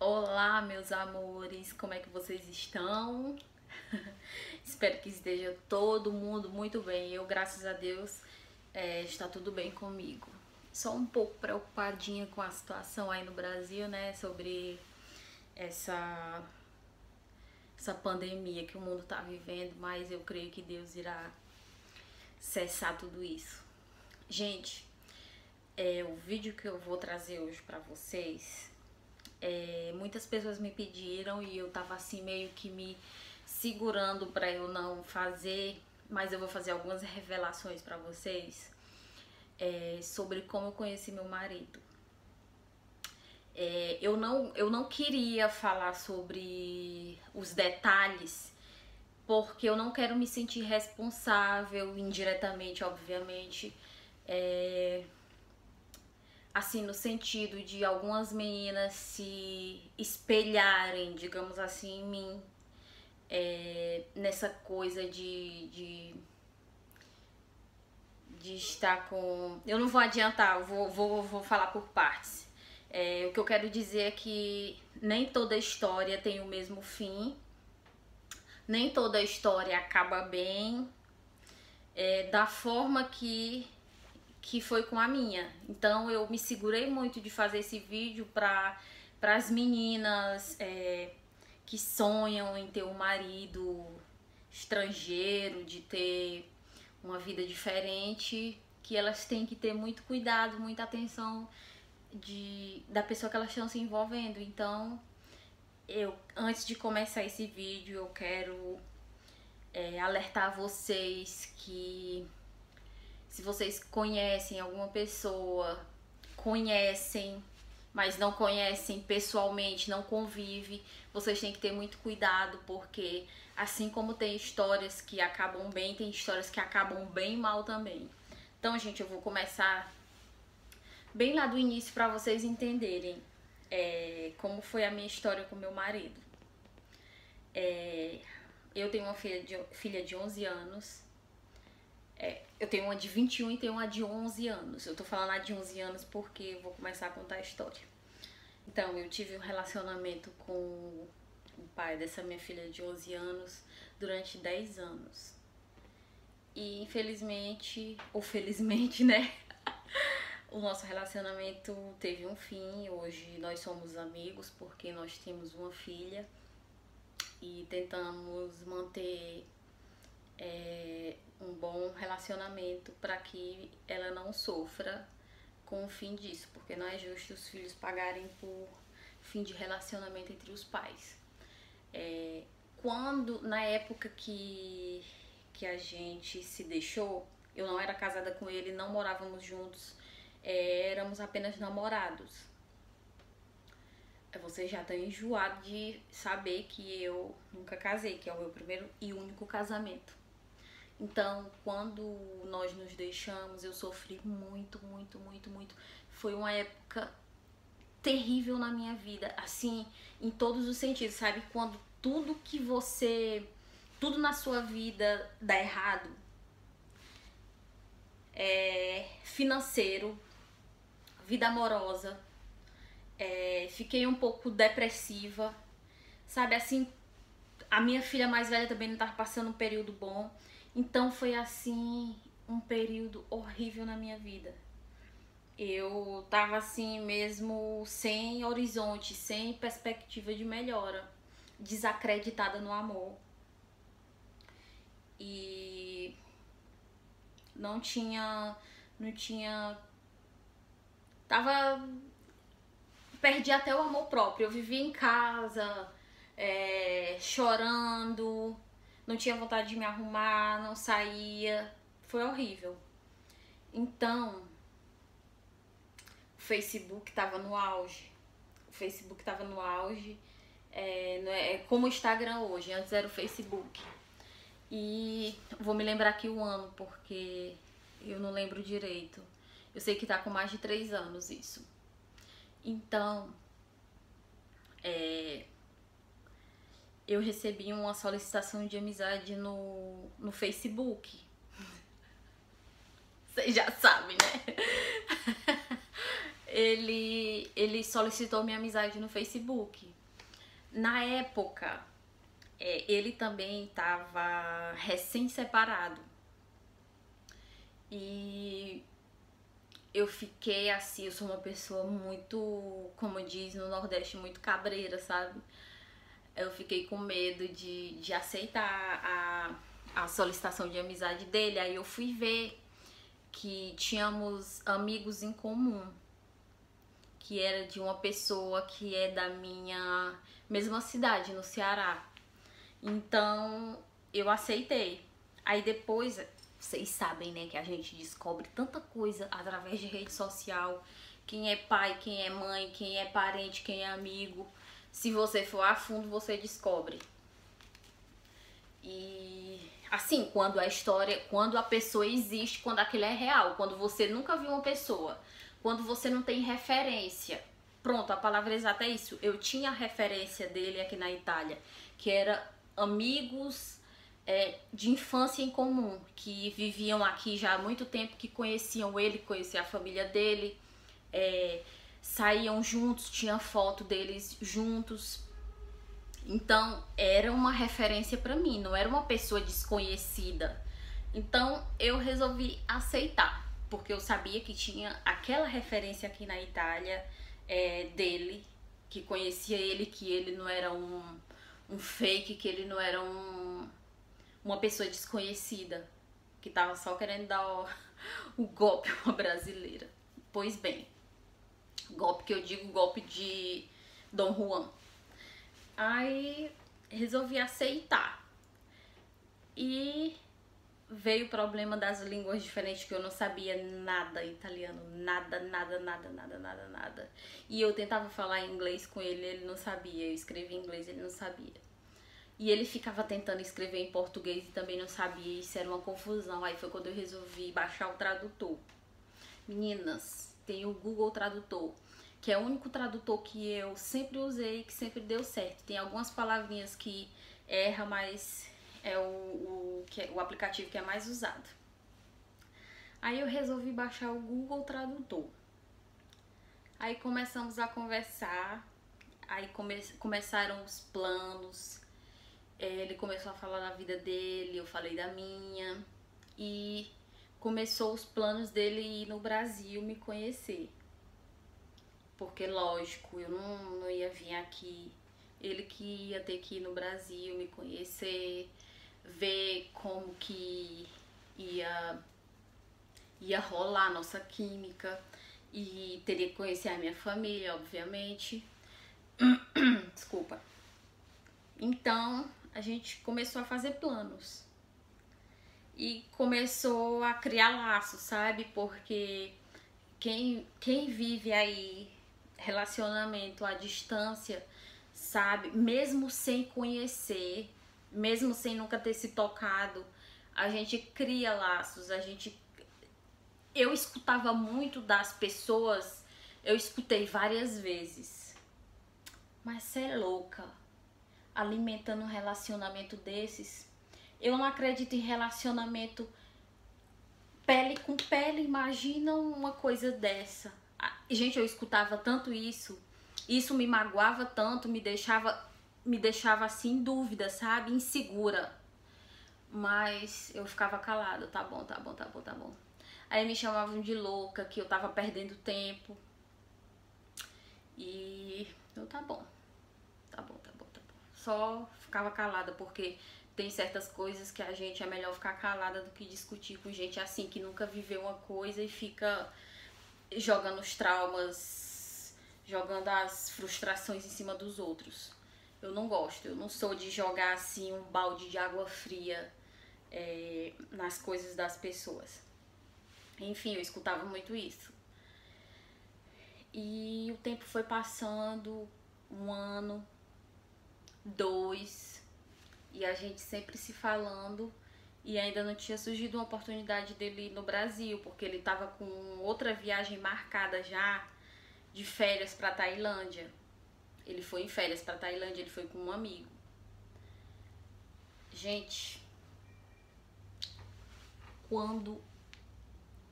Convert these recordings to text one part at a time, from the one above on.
Olá, meus amores, como é que vocês estão? Espero que esteja todo mundo muito bem. Eu, graças a Deus, está tudo bem comigo. Só um pouco preocupadinha com a situação aí no Brasil, né? Sobre essa, essa pandemia que o mundo está vivendo, mas eu creio que Deus irá cessar tudo isso. Gente, o vídeo que eu vou trazer hoje para vocês. Muitas pessoas me pediram e eu tava assim meio que me segurando para eu não fazer, mas eu vou fazer algumas revelações para vocês sobre como eu conheci meu marido. Eu não queria falar sobre os detalhes porque eu não quero me sentir responsável indiretamente, obviamente. Assim, no sentido de algumas meninas se espelharem, digamos assim, em mim, nessa coisa de estar com... Eu não vou adiantar, eu vou falar por partes. O que eu quero dizer é que nem toda história tem o mesmo fim, nem toda história acaba bem, da forma que foi com a minha. Então eu me segurei muito de fazer esse vídeo para as meninas que sonham em ter um marido estrangeiro, de ter uma vida diferente, que elas têm que ter muito cuidado, muita atenção da pessoa que elas estão se envolvendo. Então, antes de começar esse vídeo, eu quero alertar vocês que se vocês conhecem alguma pessoa, mas não conhecem pessoalmente, não convive, vocês têm que ter muito cuidado, porque assim como tem histórias que acabam bem, tem histórias que acabam bem mal também. Então, gente, eu vou começar bem lá do início para vocês entenderem como foi a minha história com meu marido. Eu tenho uma filha de 11 anos. Eu tenho uma de 21 e tenho uma de 11 anos. Eu tô falando a de 11 anos porque eu vou começar a contar a história. Então, eu tive um relacionamento com o pai dessa minha filha de 11 anos durante 10 anos. E infelizmente, ou felizmente, né? O nosso relacionamento teve um fim. Hoje nós somos amigos porque nós temos uma filha e tentamos manter um bom relacionamento para que ela não sofra com o fim disso, porque não é justo os filhos pagarem por fim de relacionamento entre os pais. Na época que a gente se deixou, eu não era casada com ele, não morávamos juntos, éramos apenas namorados. Você já tá enjoado de saber que eu nunca casei, que é o meu primeiro e único casamento. Então, quando nós nos deixamos, eu sofri muito, muito, muito, muito. Foi uma época terrível na minha vida, assim, em todos os sentidos, sabe? Quando tudo na sua vida dá errado, financeiro, vida amorosa, fiquei um pouco depressiva, sabe? Assim, a minha filha mais velha também não estava passando um período bom. Então foi assim, um período horrível na minha vida. Eu tava assim mesmo, sem horizonte, sem perspectiva de melhora, desacreditada no amor. E não tinha, perdi até o amor próprio. Eu vivia em casa, chorando, não tinha vontade de me arrumar, não saía, foi horrível. Então, o Facebook tava no auge. Como o Instagram hoje, antes era o Facebook. E vou me lembrar aqui o ano, porque eu não lembro direito. Eu sei que tá com mais de 3 anos isso. Então, eu recebi uma solicitação de amizade no Facebook. Vocês já sabem, né? Ele solicitou minha amizade no Facebook. Na época, ele também estava recém-separado. E eu fiquei assim, eu sou uma pessoa muito, como diz no Nordeste, muito cabreira, sabe? Eu fiquei com medo de aceitar a solicitação de amizade dele. Aí eu fui ver que tínhamos amigos em comum, que era de uma pessoa que é da minha mesma cidade, no Ceará. Então eu aceitei. Aí depois, vocês sabem, né, que a gente descobre tanta coisa através de rede social. Quem é pai, quem é mãe, quem é parente, quem é amigo. Se você for a fundo, você descobre. E assim, quando a pessoa existe, quando aquilo é real, quando você nunca viu uma pessoa, quando você não tem referência. Pronto, a palavra exata é isso. Eu tinha a referência dele aqui na Itália, que era amigos de infância em comum, que viviam aqui já há muito tempo, que conheciam ele, conheciam a família dele, saíam juntos, tinha foto deles juntos. Então era uma referência pra mim, não era uma pessoa desconhecida. Então eu resolvi aceitar, porque eu sabia que tinha aquela referência aqui na Itália dele, que conhecia ele, que ele não era um fake, que ele não era uma pessoa desconhecida, que tava só querendo dar o golpe a uma brasileira. Pois bem, golpe que eu digo, golpe de Dom Juan. Aí resolvi aceitar. E veio o problema das línguas diferentes, que eu não sabia nada italiano, nada. E eu tentava falar inglês com ele, ele não sabia. Eu escrevia em inglês, ele não sabia. E ele ficava tentando escrever em português e também não sabia, isso era uma confusão. Aí foi quando eu resolvi baixar o tradutor. Meninas, tem o Google Tradutor, que é o único tradutor que eu sempre usei e que sempre deu certo. Tem algumas palavrinhas que erra, mas é o aplicativo que é mais usado. Aí eu resolvi baixar o Google Tradutor. Aí começamos a conversar, aí começaram os planos. Ele começou a falar da vida dele, eu falei da minha. E começou os planos dele ir no Brasil me conhecer. Porque, lógico, eu não ia vir aqui. Ele que ia ter que ir no Brasil me conhecer, ver como que ia rolar a nossa química. E teria que conhecer a minha família, obviamente. Desculpa. Então, a gente começou a fazer planos. E começou a criar laços, sabe? Porque quem vive aí relacionamento à distância, sabe? Mesmo sem conhecer, mesmo sem nunca ter se tocado, a gente cria laços, eu escutava muito das pessoas, eu escutei várias vezes. Mas cê é louca, alimentando um relacionamento desses? Eu não acredito em relacionamento pele com pele, imagina uma coisa dessa. Gente, eu escutava tanto isso me magoava tanto, me deixava assim em dúvida, sabe? Insegura. Mas eu ficava calada, tá bom. Aí me chamavam de louca, que eu tava perdendo tempo. E eu, tá bom. Só ficava calada, porque tem certas coisas que a gente é melhor ficar calada do que discutir com gente assim, que nunca viveu uma coisa e fica jogando os traumas, jogando as frustrações em cima dos outros. Eu não gosto, eu não sou de jogar assim um balde de água fria nas coisas das pessoas. Enfim, eu escutava muito isso. E o tempo foi passando, 1 ano, 2, e a gente sempre se falando, e ainda não tinha surgido uma oportunidade dele ir no Brasil, porque ele tava com outra viagem marcada já, de férias pra Tailândia. Ele foi em férias pra Tailândia, ele foi com um amigo. Gente, quando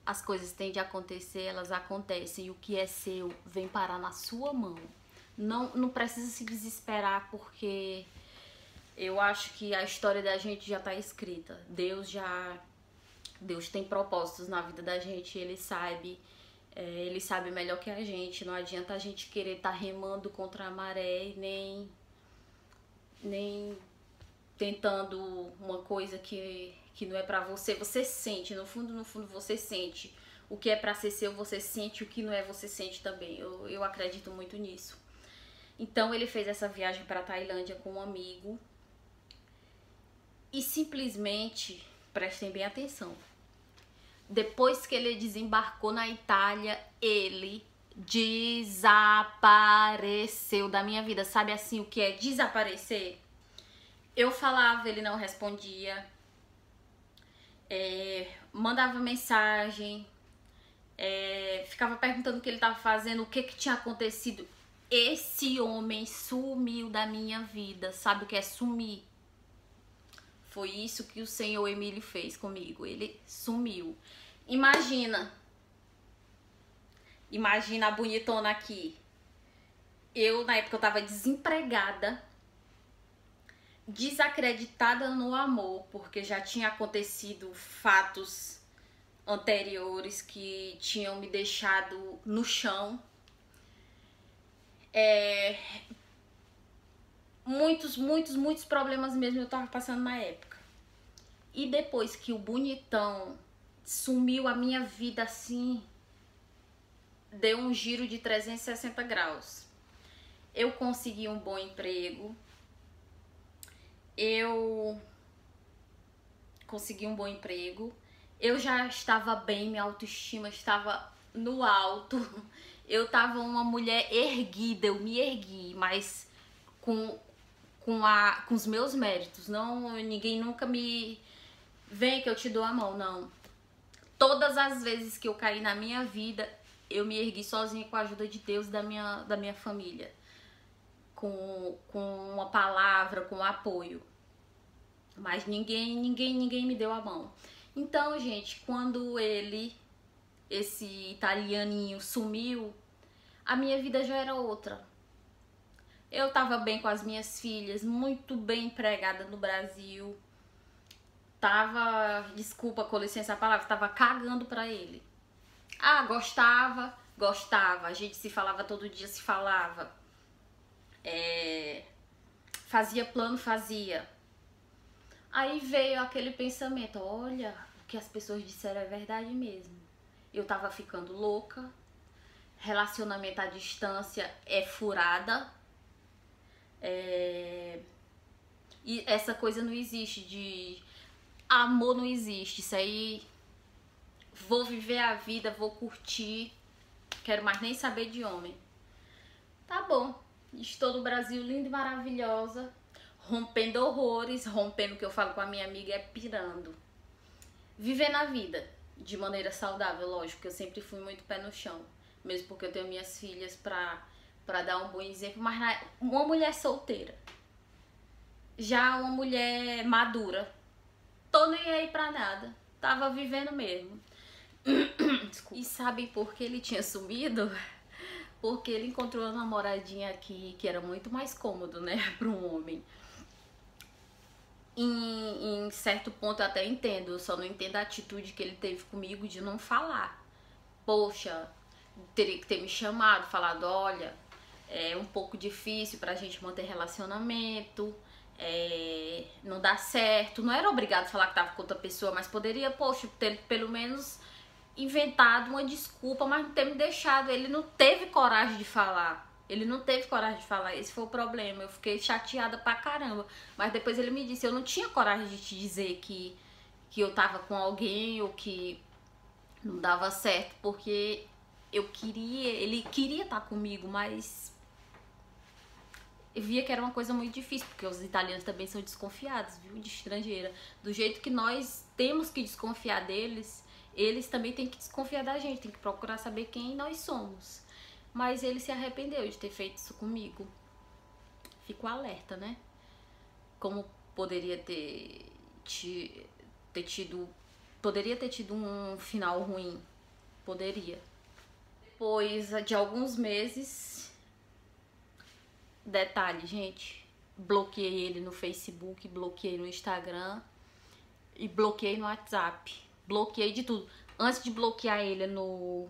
as coisas têm de acontecer, elas acontecem. E o que é seu vem parar na sua mão. Não precisa se desesperar, porque eu acho que a história da gente já tá escrita. Deus tem propósitos na vida da gente, ele sabe melhor que a gente. Não adianta a gente querer estar remando contra a maré, nem tentando uma coisa que não é pra você. Você sente, no fundo você sente. O que é pra ser seu, você sente. O que não é, você sente também. Eu acredito muito nisso. Então ele fez essa viagem pra Tailândia com um amigo. E simplesmente, prestem bem atenção, depois que ele desembarcou na Itália, ele desapareceu da minha vida. Sabe assim o que é desaparecer? Eu falava, ele não respondia. Mandava mensagem. Ficava perguntando o que ele estava fazendo, o que tinha acontecido. Esse homem sumiu da minha vida. Sabe o que é sumir? Foi isso que o senhor Emílio fez comigo. Ele sumiu. Imagina a bonitona aqui. Na época eu tava desempregada, desacreditada no amor, porque já tinha acontecido fatos anteriores que tinham me deixado no chão. Muitos problemas mesmo eu tava passando na época. E depois que o bonitão sumiu, a minha vida assim deu um giro de 360 graus. Eu consegui um bom emprego. Eu já estava bem, minha autoestima estava no alto. Eu tava uma mulher erguida, eu me ergui, mas com os meus méritos. Não, ninguém nunca me vem que eu te dou a mão, não. Todas as vezes que eu caí na minha vida, eu me ergui sozinha com a ajuda de Deus e da minha família. Com uma palavra, com apoio. Mas ninguém me deu a mão. Então, gente, quando esse italianinho sumiu, a minha vida já era outra. Eu tava bem com as minhas filhas, muito bem empregada no Brasil. Desculpa, com licença a palavra, tava cagando pra ele. Gostava. A gente se falava todo dia, se falava. Fazia plano, fazia. Aí veio aquele pensamento, olha, o que as pessoas disseram é verdade mesmo. Eu tava ficando louca. Relacionamento à distância é furada. E essa coisa não existe de amor, não existe. Isso aí, vou viver a vida, vou curtir, quero mais nem saber de homem. Tá bom, estou no Brasil linda e maravilhosa, rompendo horrores, rompendo o que eu falo com a minha amiga é pirando. Vivendo a vida de maneira saudável, lógico, que eu sempre fui muito pé no chão, mesmo porque eu tenho minhas filhas pra dar um bom exemplo, mas uma mulher solteira, já uma mulher madura, tô nem aí pra nada, tava vivendo mesmo. Desculpa. E sabe por que ele tinha sumido? Porque ele encontrou uma namoradinha aqui que era muito mais cômodo, né, para um homem. Em certo ponto eu até entendo, eu só não entendo a atitude que ele teve comigo de não falar. Poxa, teria que ter me chamado, falado, olha, é um pouco difícil pra gente manter relacionamento, não dá certo. Não era obrigado a falar que tava com outra pessoa, mas poderia, poxa, ter pelo menos inventado uma desculpa, mas não ter me deixado. Ele não teve coragem de falar. Esse foi o problema. Eu fiquei chateada pra caramba. Mas depois ele me disse, eu não tinha coragem de te dizer que eu tava com alguém ou que não dava certo, porque ele queria estar comigo, mas eu via que era uma coisa muito difícil, porque os italianos também são desconfiados, viu, de estrangeira. Do jeito que nós temos que desconfiar deles, eles também têm que desconfiar da gente, tem que procurar saber quem nós somos. Mas ele se arrependeu de ter feito isso comigo. Fico alerta, né? Como poderia ter tido um final ruim. poderia. Depois de alguns meses, detalhe, gente, bloqueei ele no Facebook, bloqueei no Instagram e bloqueei no WhatsApp. Bloqueei de tudo. Antes de bloquear ele no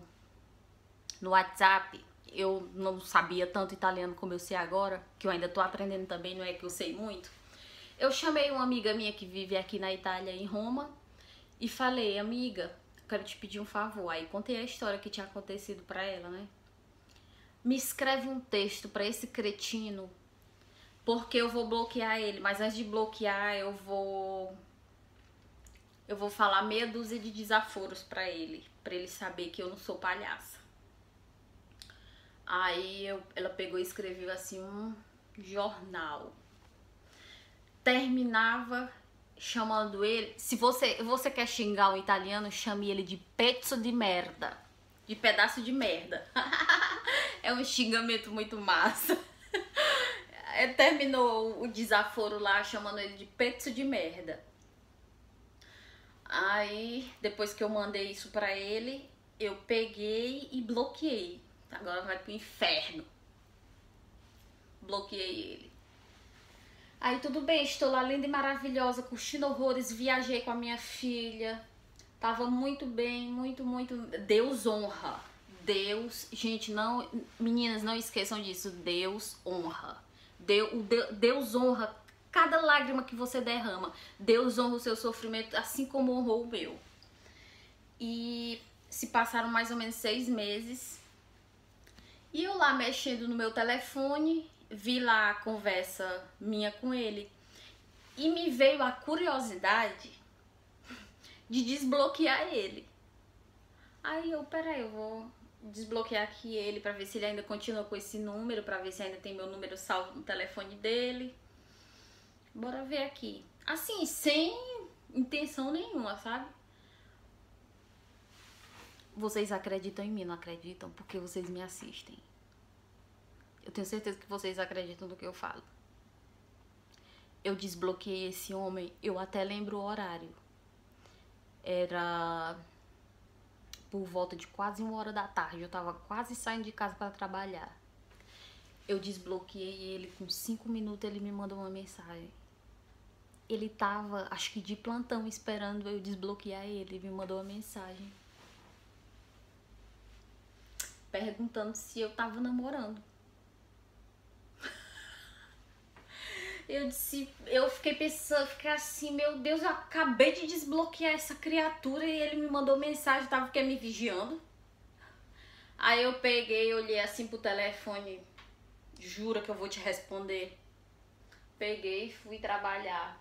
WhatsApp, eu não sabia tanto italiano como eu sei agora, que eu ainda tô aprendendo também, não é que eu sei muito. Eu chamei uma amiga minha que vive aqui na Itália, em Roma, e falei: amiga, quero te pedir um favor. Aí contei a história que tinha acontecido pra ela, né? Me escreve um texto pra esse cretino, porque eu vou bloquear ele, mas antes de bloquear eu vou falar meia dúzia de desaforos pra ele saber que eu não sou palhaça. Aí ela pegou e escreveu assim um jornal. Terminava chamando ele, se você quer xingar um italiano, chame ele de pezzo di merda, de pedaço de merda. É um xingamento muito massa. Terminou o desaforo lá chamando ele de pezzo de merda. Aí, depois que eu mandei isso pra ele, eu peguei e bloqueei. Agora vai pro inferno. Bloqueei ele. Aí tudo bem, estou lá linda e maravilhosa, curtindo horrores, viajei com a minha filha. Tava muito bem, muito. Deus honra. Deus, gente, não, meninas, não esqueçam disso. Deus honra. Deus honra cada lágrima que você derrama. Deus honra o seu sofrimento, assim como honrou o meu. E se passaram mais ou menos 6 meses. E eu lá mexendo no meu telefone, vi lá a conversa minha com ele. E me veio a curiosidade de desbloquear ele. Aí peraí, eu vou desbloquear aqui ele pra ver se ele ainda continua com esse número, pra ver se ainda tem meu número salvo no telefone dele. Bora ver aqui. Assim, sem intenção nenhuma, sabe? Vocês acreditam em mim, não acreditam? Porque vocês me assistem. Eu tenho certeza que vocês acreditam no que eu falo. Eu desbloqueei esse homem, eu até lembro o horário. Era por volta de quase 1h da tarde. Eu tava quase saindo de casa para trabalhar. Eu desbloqueei ele, com 5 minutos ele me mandou uma mensagem. Ele tava, acho que de plantão, esperando eu desbloquear ele. Ele me mandou uma mensagem perguntando se eu tava namorando. Eu fiquei pensando, fiquei assim, meu Deus, eu acabei de desbloquear essa criatura e ele me mandou mensagem, tava me vigiando. Aí eu peguei, olhei assim pro telefone, jura que eu vou te responder. Peguei e fui trabalhar.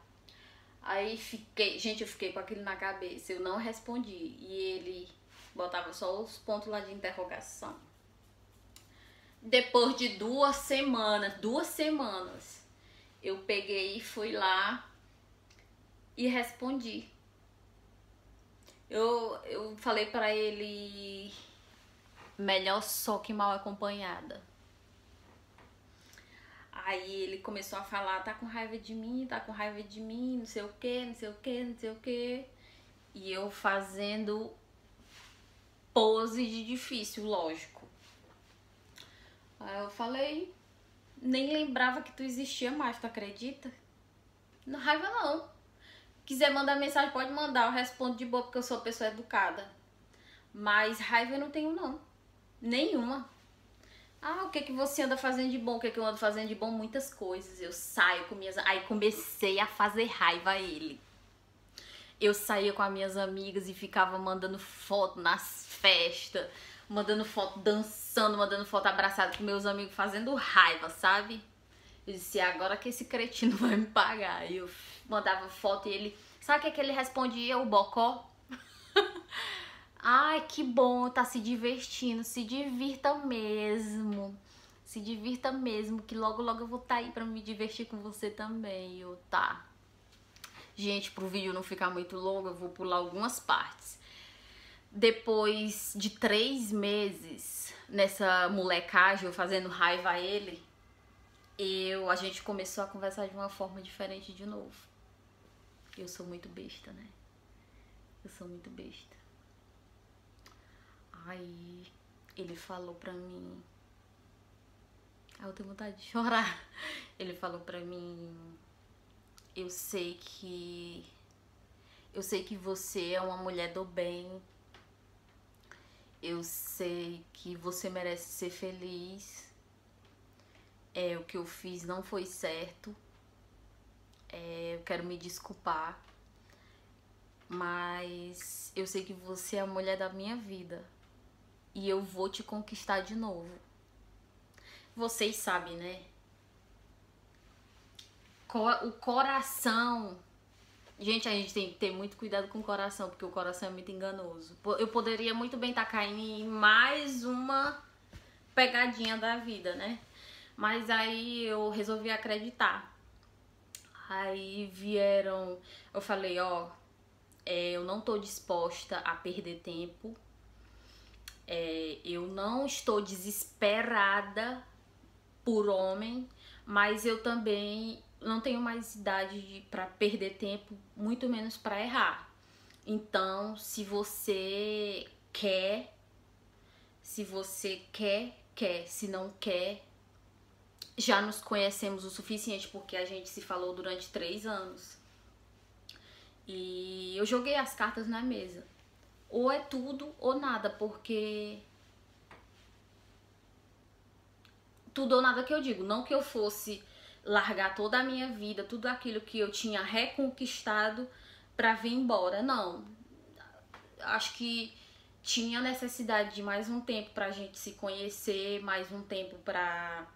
Aí eu fiquei com aquilo na cabeça, eu não respondi. E ele botava só os pontos lá de interrogação. Depois de 2 semanas, eu peguei e fui lá e respondi. Eu falei pra ele: melhor só que mal acompanhada. Aí ele começou a falar: tá com raiva de mim, não sei o que. E eu fazendo pose de difícil, lógico. Aí eu falei: nem lembrava que tu existia mais, tu acredita? Não, raiva não. Quiser mandar mensagem, pode mandar, eu respondo de boa, porque eu sou uma pessoa educada. Mas raiva eu não tenho, não. Nenhuma. Ah, o que que você anda fazendo de bom? O que que eu ando fazendo de bom? Muitas coisas. Eu saio com minhas... Aí comecei a fazer raiva a ele. Eu saía com as minhas amigas e ficava mandando foto nas festas, mandando foto dançando, mandando foto abraçada com meus amigos, fazendo raiva, sabe? Eu disse: agora que esse cretino vai me pagar. E eu mandava foto e ele... Sabe o que ele respondia? O bocó. Ai, que bom, tá se divertindo. Se divirta mesmo. Se divirta mesmo, que logo eu vou estar aí pra me divertir com você também. Eu, tá. Gente, pro vídeo não ficar muito longo, eu vou pular algumas partes. Depois de 3 meses nessa molecagem, eu fazendo raiva a ele, a gente começou a conversar de uma forma diferente de novo. Eu sou muito besta, né? Eu sou muito besta. Aí ele falou pra mim... eu tenho vontade de chorar. Ele falou pra mim: eu sei que você é uma mulher do bem. Eu sei que você merece ser feliz. O que eu fiz não foi certo. Eu quero me desculpar. Mas eu sei que você é a mulher da minha vida. E eu vou te conquistar de novo. Vocês sabem, né? O coração... Gente, a gente tem que ter muito cuidado com o coração, porque o coração é muito enganoso. Eu poderia muito bem estar caindo em mais uma pegadinha da vida, né? Mas aí eu resolvi acreditar. Aí vieram... Eu falei, ó... eu não tô disposta a perder tempo. Eu não estou desesperada por homem, mas eu também não tenho mais idade para perder tempo, muito menos para errar. Então, se você quer, quer. Se não quer, já nos conhecemos o suficiente, porque a gente se falou durante 3 anos. E eu joguei as cartas na mesa. Ou é tudo ou nada, porque... tudo ou nada que eu digo, não que eu fosse largar toda a minha vida, tudo aquilo que eu tinha reconquistado pra vir embora, não. Acho que tinha necessidade de mais um tempo pra gente se conhecer, mais um tempo pra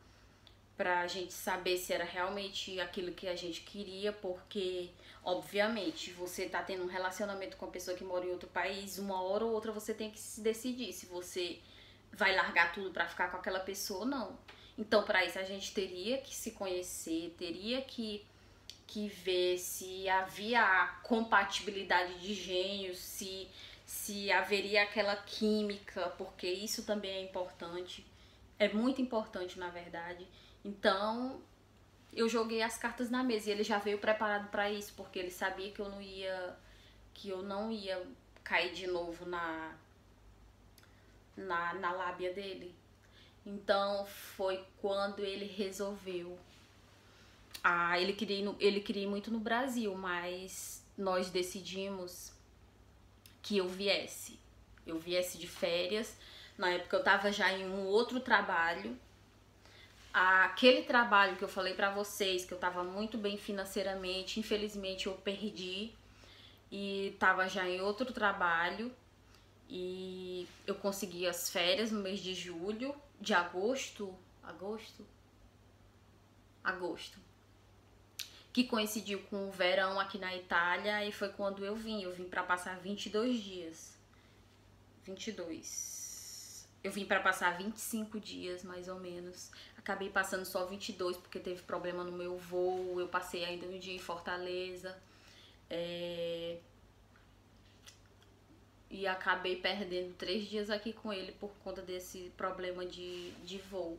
gente saber se era realmente aquilo que a gente queria, porque, obviamente, você tá tendo um relacionamento com uma pessoa que mora em outro país, uma hora ou outra você tem que se decidir se você vai largar tudo pra ficar com aquela pessoa ou não. Então, para isso, a gente teria que se conhecer, teria que ver se havia compatibilidade de gênios, se haveria aquela química, porque isso também é importante. É muito importante, na verdade. Então, eu joguei as cartas na mesa e ele já veio preparado para isso, porque ele sabia que eu não ia cair de novo na lábia dele. Então foi quando ele resolveu. Ele queria ir muito no Brasil, mas nós decidimos que eu viesse. Eu viesse de férias. Na época eu tava já em um outro trabalho. Aquele trabalho que eu falei pra vocês, que eu tava muito bem financeiramente, infelizmente eu perdi. E tava já em outro trabalho. E eu consegui as férias no mês de julho, de agosto, que coincidiu com o verão aqui na Itália, e foi quando eu vim pra passar 22 dias. 22. Eu vim pra passar 25 dias, mais ou menos. Acabei passando só 22 porque teve problema no meu voo, eu passei ainda um dia em Fortaleza. E acabei perdendo 3 dias aqui com ele por conta desse problema de voo.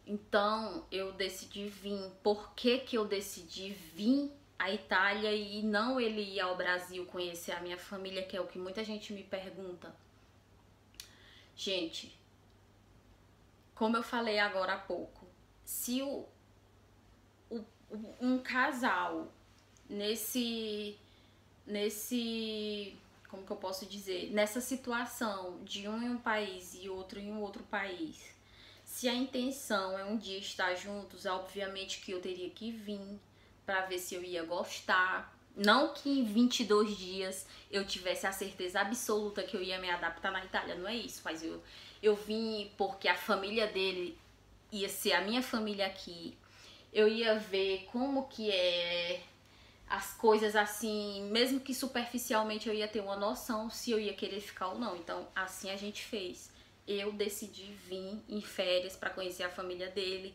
Então eu decidi vir. Por que eu decidi vir à Itália e não ele ir ao Brasil conhecer a minha família, que é o que muita gente me pergunta? Gente, como eu falei agora há pouco, se um casal nesse como que eu posso dizer, nessa situação de um em um país e outro em um outro país, se a intenção é um dia estar juntos, obviamente que eu teria que vir para ver se eu ia gostar. Não que em 22 dias eu tivesse a certeza absoluta que eu ia me adaptar na Itália, não é isso, mas eu vim porque a família dele ia ser a minha família aqui. Eu ia ver como que é as coisas assim, mesmo que superficialmente eu ia ter uma noção se eu ia querer ficar ou não. Então, assim a gente fez. Eu decidi vir em férias para conhecer a família dele,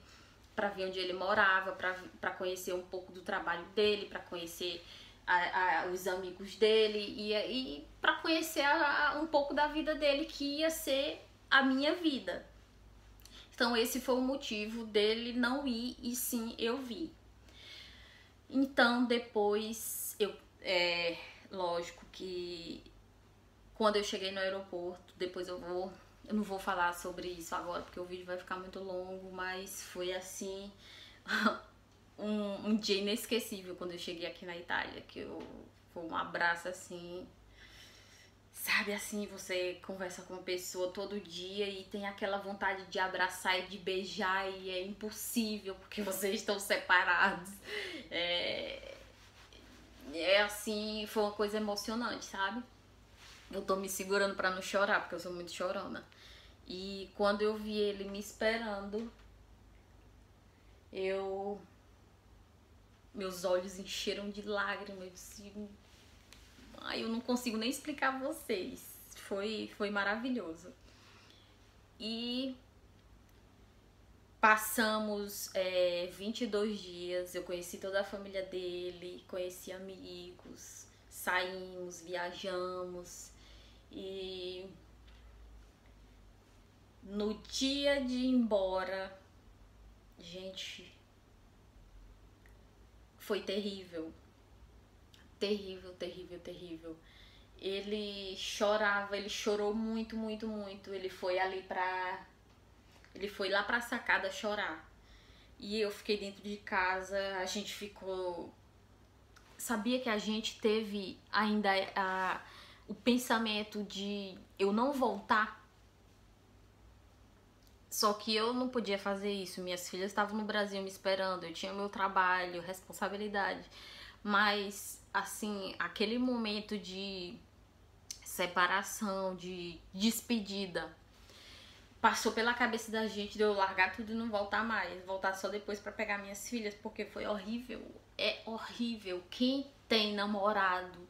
para ver onde ele morava, para conhecer um pouco do trabalho dele, para conhecer os amigos dele e para conhecer um pouco da vida dele, que ia ser a minha vida. Então, esse foi o motivo dele não ir e sim eu vir. Então, depois, lógico que quando eu cheguei no aeroporto, depois eu não vou falar sobre isso agora porque o vídeo vai ficar muito longo, mas foi assim um dia inesquecível quando eu cheguei aqui na Itália, foi um abraço assim, sabe, assim, você conversa com uma pessoa todo dia e tem aquela vontade de abraçar e de beijar e é impossível porque vocês estão separados. Assim, foi uma coisa emocionante, sabe? Eu tô me segurando pra não chorar, porque eu sou muito chorona. E quando eu vi ele me esperando, meus olhos encheram de lágrimas. Eu não consigo nem explicar a vocês. Foi maravilhoso. E passamos 22 dias, eu conheci toda a família dele, conheci amigos, saímos, viajamos. E no dia de ir embora, gente, foi terrível. Terrível, terrível, terrível. Ele chorava, ele chorou muito, muito, muito. Ele foi lá pra sacada chorar. E eu fiquei dentro de casa, a gente ficou... Sabia que a gente teve ainda o pensamento de eu não voltar? Só que eu não podia fazer isso. Minhas filhas estavam no Brasil me esperando, eu tinha meu trabalho, responsabilidade. Mas, assim, aquele momento de separação, de despedida, passou pela cabeça da gente de eu largar tudo e não voltar mais. Voltar só depois pra pegar minhas filhas, porque foi horrível. É horrível. Quem tem namorado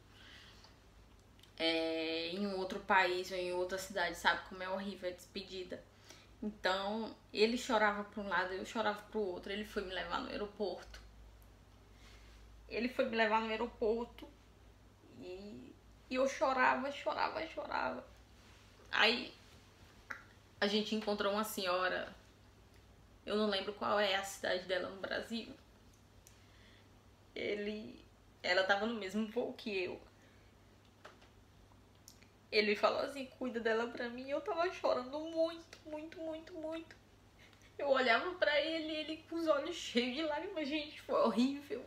em um outro país ou em outra cidade sabe como é horrível a despedida. Então, ele chorava pra um lado, eu chorava pro outro. Ele foi me levar no aeroporto. E eu chorava, chorava, chorava. Aí a gente encontrou uma senhora, eu não lembro qual é a cidade dela no Brasil. Ela tava no mesmo voo que eu. Ele falou assim, cuida dela pra mim. Eu tava chorando muito, muito, muito, muito. Eu olhava pra ele com os olhos cheios de lágrimas. Gente, foi horrível.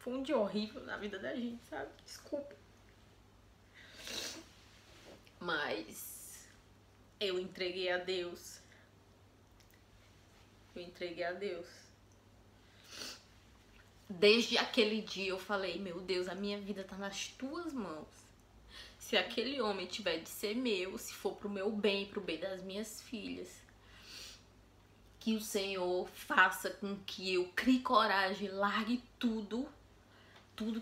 Foi um dia horrível na vida da gente, sabe? Desculpa. Mas eu entreguei a Deus. Desde aquele dia eu falei, meu Deus, a minha vida tá nas tuas mãos. Se aquele homem tiver de ser meu, se for pro meu bem, pro bem das minhas filhas, que o Senhor faça com que eu crie coragem, largue tudo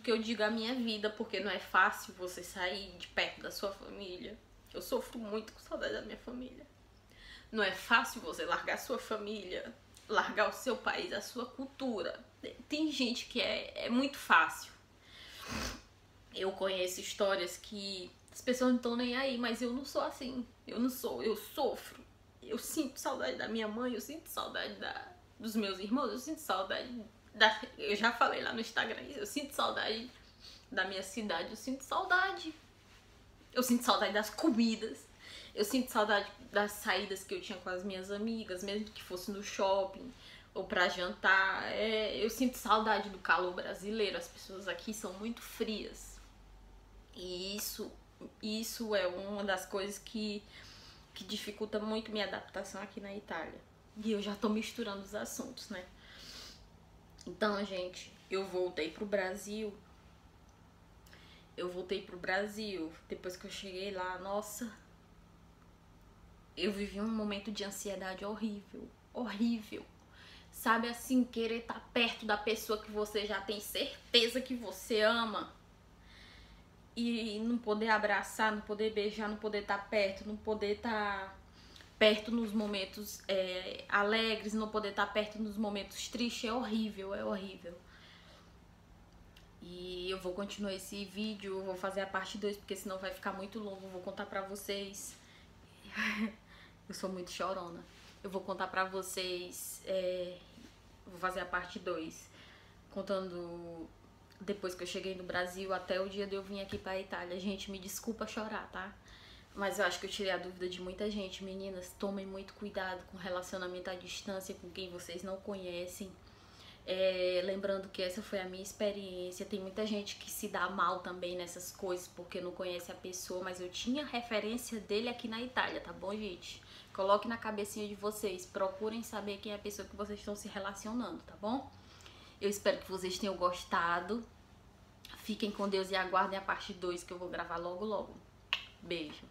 que eu digo à minha vida, porque não é fácil você sair de perto da sua família. Eu sofro muito com saudade da minha família. Não é fácil você largar a sua família, largar o seu país, a sua cultura. Tem gente que é muito fácil. Eu conheço histórias que as pessoas não estão nem aí, mas eu não sou assim. Eu sofro. Eu sinto saudade da minha mãe, eu sinto saudade dos meus irmãos, eu sinto saudade eu já falei lá no Instagram isso, eu sinto saudade da minha cidade, eu sinto saudade das comidas, eu sinto saudade das saídas que eu tinha com as minhas amigas, mesmo que fosse no shopping ou pra jantar. Eu sinto saudade do calor brasileiro, as pessoas aqui são muito frias. E isso é uma das coisas que dificulta muito minha adaptação aqui na Itália. E eu já tô misturando os assuntos, né? Então, gente, eu voltei pro Brasil. Depois que eu cheguei lá, nossa, eu vivi um momento de ansiedade horrível, horrível. Sabe assim, querer estar perto da pessoa que você já tem certeza que você ama e não poder abraçar, não poder beijar, não poder estar perto, não poder estar perto nos momentos alegres, não poder estar perto nos momentos tristes. É horrível, é horrível. E eu vou continuar esse vídeo, eu vou fazer a parte 2, porque senão vai ficar muito longo. Eu vou contar pra vocês. Eu sou muito chorona. Eu vou contar pra vocês, vou fazer a parte 2, contando depois que eu cheguei no Brasil até o dia de eu vir aqui pra Itália. Gente, me desculpa chorar, tá? Mas eu acho que eu tirei a dúvida de muita gente. Meninas, tomem muito cuidado com relacionamento à distância, com quem vocês não conhecem. Lembrando que essa foi a minha experiência. Tem muita gente que se dá mal também nessas coisas porque não conhece a pessoa, mas eu tinha referência dele aqui na Itália, tá bom, gente? Coloque na cabecinha de vocês, procurem saber quem é a pessoa que vocês estão se relacionando, tá bom? Eu espero que vocês tenham gostado. Fiquem com Deus e aguardem a parte 2 que eu vou gravar logo logo. Beijo!